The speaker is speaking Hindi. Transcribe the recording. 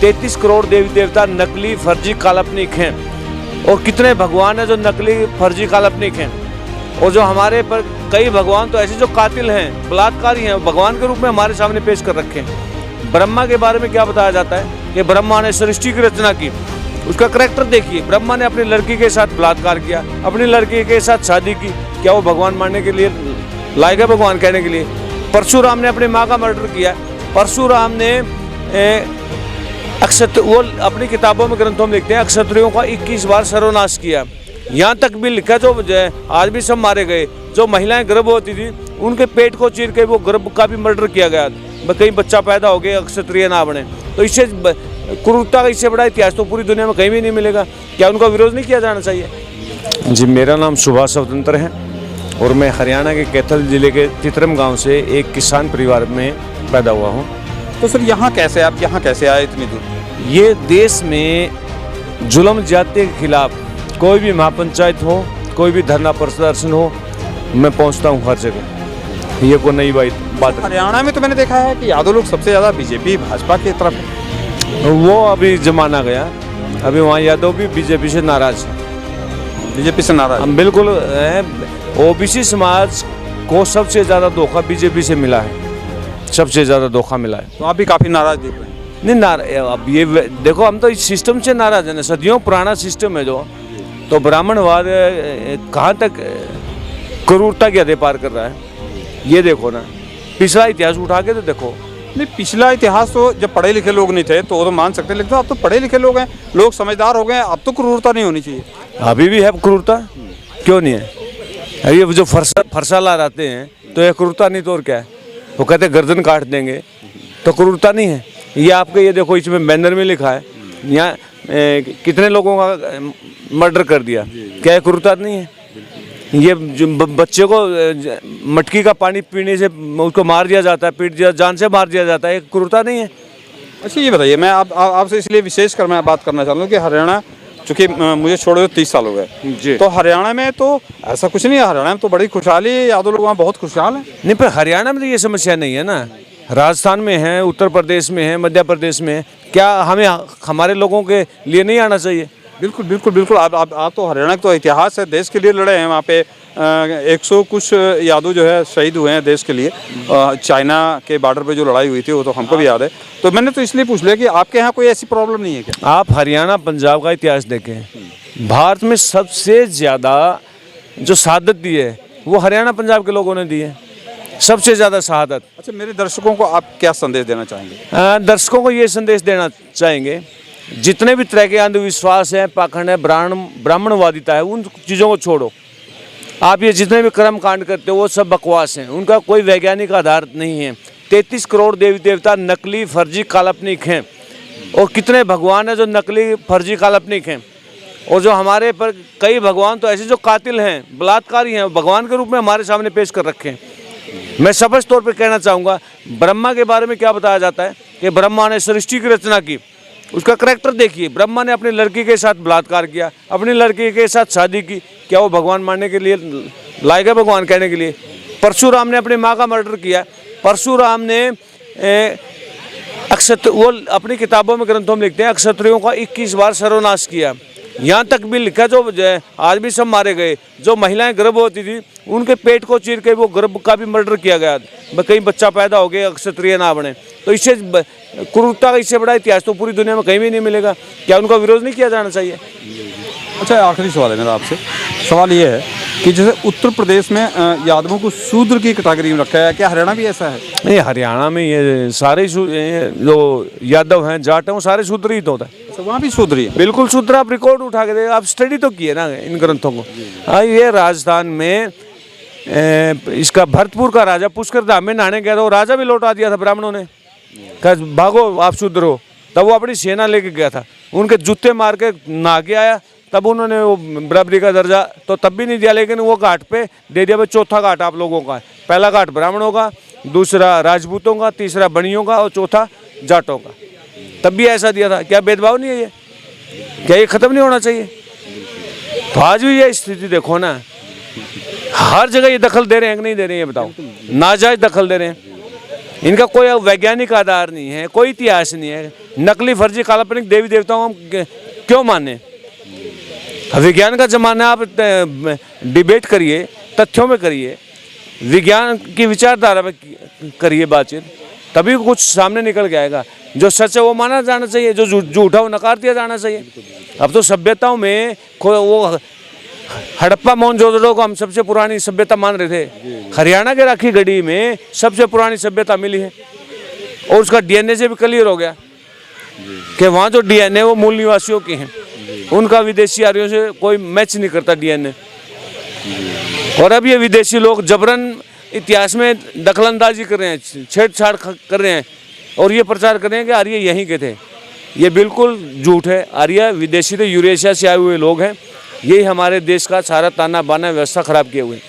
33 करोड़ देवी देवता नकली फर्जी काल्पनिक हैं, और कितने भगवान हैं जो नकली फर्जी काल्पनिक हैं, और जो हमारे पर कई भगवान तो ऐसे जो कातिल हैं, बलात्कारी हैं, भगवान के रूप में हमारे सामने पेश कर रखे हैं। ब्रह्मा के बारे में क्या बताया जाता है कि ब्रह्मा ने सृष्टि की रचना की, उसका करैक्टर देखिए। ब्रह्मा ने अपनी लड़की के साथ बलात्कार किया, अपनी लड़की के साथ शादी की, क्या वो भगवान मानने के लिए लायक है, भगवान कहने के लिए? परशुराम ने अपनी माँ का मर्डर किया। परशुराम ने वो अपनी किताबों में, ग्रंथों में लिखते हैं, क्षत्रियों का 21 बार सर्वनाश किया। यहाँ तक भी लिखा जो आज भी सब मारे गए। जो महिलाएं गर्भवती थी उनके पेट को चीर के वो गर्भ का भी मर्डर किया गया, कहीं बच्चा पैदा हो गया, क्षत्रिय ना बने। तो इससे क्रूरता का इससे बड़ा इतिहास तो पूरी दुनिया में कहीं भी नहीं मिलेगा। क्या उनका विरोध नहीं किया जाना चाहिए? जी, मेरा नाम सुभाष स्वतंत्र है और मैं हरियाणा के कैथल जिले के तितरम गांव से एक किसान परिवार में पैदा हुआ हूं। तो सर यहाँ कैसे, आप यहाँ कैसे आए इतनी दूर? ये देश में जुल्म ज्यादती के खिलाफ कोई भी महापंचायत हो, कोई भी धरना प्रदर्शन हो, मैं पहुंचता हूं हर जगह। ये कोई नई बात। हरियाणा में तो मैंने देखा है कि यादव लोग सबसे ज़्यादा बीजेपी भाजपा की तरफ है। वो अभी जमाना गया, अभी वहाँ यादव भी बीजेपी से नाराज है। बीजेपी से नाराज? हम बिल्कुल। ओबीसी समाज को सबसे ज़्यादा धोखा बीजेपी से मिला है, सबसे ज़्यादा धोखा मिला है। तो आप भी काफ़ी नाराज दिख रहे हैं। नहीं, अब ये देखो, हम तो इस सिस्टम से नाराज है ना, सदियों पुराना सिस्टम है जो। तो ब्राह्मणवाद कहाँ तक क्रूरता की हदें पार कर रहा है, ये देखो ना। पिछला इतिहास उठा के तो देखो। नहीं, पिछला इतिहास तो जब पढ़े लिखे लोग नहीं थे तो वो तो मान सकते, लेकिन अब तो पढ़े लिखे लोग हैं, लोग समझदार हो गए हैं, अब तो क्रूरता नहीं होनी चाहिए। अभी भी है क्रूरता, क्यों नहीं है? अभी जो फरसा ला रहते हैं तो ये क्रूरता नहीं तो और क्या है? वो कहते हैं गर्दन काट देंगे, तो क्रूरता नहीं है? ये आपके ये देखो, इसमें बैनर में लिखा है यहाँ कितने लोगों का मर्डर कर दिया, क्या क्रूरता नहीं है? ये जो बच्चे को मटकी का पानी पीने से उसको मार दिया जाता है, पीट दिया, जान से मार दिया जाता है, क्रूरता नहीं है? अच्छा, ये बताइए, मैं आपसे इसलिए विशेष कर मैं बात करना चाहता हूँ कि हरियाणा, चूँकि मुझे छोड़े 30 साल हो गए जी, तो हरियाणा में तो ऐसा कुछ नहीं है। हरियाणा में तो बड़ी खुशहाली है, यादव लोग वहाँ बहुत खुशहाल हैं। नहीं, पर हरियाणा में तो ये समस्या नहीं है ना। राजस्थान में है, उत्तर प्रदेश में है, मध्य प्रदेश में है। क्या हमें हमारे लोगों के लिए नहीं आना चाहिए? बिल्कुल बिल्कुल बिल्कुल। आप तो हरियाणा का तो इतिहास है, देश के लिए लड़े हैं। वहाँ पे 100 कुछ यादव जो है शहीद हुए हैं देश के लिए। चाइना के बॉर्डर पे जो लड़ाई हुई थी वो तो हमको भी याद है। तो मैंने तो इसलिए पूछ लिया कि आपके यहाँ कोई ऐसी प्रॉब्लम नहीं है क्या? आप हरियाणा पंजाब का इतिहास देखें, भारत में सबसे ज़्यादा जो शहादत दी है वो हरियाणा पंजाब के लोगों ने दी है, सबसे ज़्यादा शहादत। अच्छा, मेरे दर्शकों को आप क्या संदेश देना चाहेंगे? दर्शकों को ये संदेश देना चाहेंगे, जितने भी तरह के अंधविश्वास हैं, पाखंड है, ब्राह्मणवादिता है, उन चीज़ों को छोड़ो। आप ये जितने भी कर्म कांड करते हो वो सब बकवास हैं, उनका कोई वैज्ञानिक आधार नहीं है। 33 करोड़ देवी देवता नकली फर्जी काल्पनिक हैं, और कितने भगवान हैं जो नकली फर्जी काल्पनिक हैं, और जो हमारे पर कई भगवान तो ऐसे जो कातिल हैं, बलात्कारी हैं, भगवान के रूप में हमारे सामने पेश कर रखे हैं। मैं स्पष्ट तौर पर कहना चाहूँगा, ब्रह्मा के बारे में क्या बताया जाता है कि ब्रह्मा ने सृष्टि की रचना की, उसका करैक्टर देखिए। ब्रह्मा ने अपनी लड़की के साथ बलात्कार किया, अपनी लड़की के साथ शादी की, क्या वो भगवान मानने के लिए लायक है, भगवान कहने के लिए? परशुराम ने अपनी माँ का मर्डर किया। परशुराम ने वो अपनी किताबों में, ग्रंथों में लिखते हैं, क्षत्रियों का 21 बार सर्वनाश किया। यहाँ तक भी लिखा जो आज भी सब मारे गए। जो महिलाएं गर्भवती थी उनके पेट को चीर के वो गर्भ का भी मर्डर किया गया, कहीं बच्चा पैदा हो गया, क्षत्रिय ना बने। तो इससे क्रूरता का इससे बड़ा इतिहास तो पूरी दुनिया में कहीं भी नहीं मिलेगा। क्या उनका विरोध नहीं किया जाना चाहिए? अच्छा, आखिरी सवाल है मेरा आपसे। सवाल ये है कि जैसे उत्तर प्रदेश में यादवों को शूद्र की कैटेगरी में रखा है, क्या हरियाणा भी ऐसा है? नहीं, हरियाणा में ये सारे जो यादव हैं, जाट हैं, वो सारे शूद्र ही तो होता है। अच्छा, वहाँ भी शूद्र ही है? बिल्कुल शूद्र। आप रिकॉर्ड उठा के आप स्टडी तो किए ना इन ग्रंथों को। हाँ, ये राजस्थान में इसका भरतपुर का राजा पुष्कर धाम में नहाने गया था, वो राजा भी लौटा दिया था ब्राह्मणों ने, कहा भागो आप शूद्र हो। तब वो अपनी सेना लेके गया था, उनके जूते मार के नहा के आया, तब उन्होंने वो बराबरी का दर्जा तो तब भी नहीं दिया, लेकिन वो घाट पे दे दिया। भाई चौथा घाट आप लोगों का है, पहला घाट ब्राह्मणों का, दूसरा राजपूतों का, तीसरा बनियों का और चौथा जाटों का। तब भी ऐसा दिया था। क्या भेदभाव नहीं है ये? क्या ये खत्म नहीं होना चाहिए? तो आज भी ये स्थिति देखो ना, हर जगह ये दखल दे रहे हैं कि नहीं दे रहे हैं, ये बताओ। नाजायज दखल दे रहे हैं। इनका कोई वैज्ञानिक आधार नहीं है, कोई इतिहास नहीं है। नकली फर्जी काल्पनिक देवी देवताओं को हम क्यों माने? विज्ञान का ज़माना, आप डिबेट करिए, तथ्यों में करिए, विज्ञान की विचारधारा में करिए बातचीत, तभी कुछ सामने निकल के आएगा। जो सच है वो माना जाना चाहिए, जो झूठा वो नकार दिया जाना चाहिए। अब तो सभ्यताओं में वो हड़प्पा मोहनजोदड़ो को हम सबसे पुरानी सभ्यता मान रहे थे। हरियाणा के राखी गढ़ी में सबसे पुरानी सभ्यता मिली है और उसका डीएनए से भी क्लियर हो गया कि वहाँ जो डीएनए वो मूल निवासियों के हैं, उनका विदेशी आर्यों से कोई मैच नहीं करता डीएनए। और अब ये विदेशी लोग जबरन इतिहास में दखलंदाजी कर रहे हैं, छेड़छाड़ कर रहे हैं और ये प्रचार कर रहे हैं कि आर्य यहीं के थे। ये बिल्कुल झूठ है। आर्य विदेशी थे, यूरेशिया से आए हुए लोग हैं। यही हमारे देश का सारा ताना बाना व्यवस्था खराब किए हुए हैं।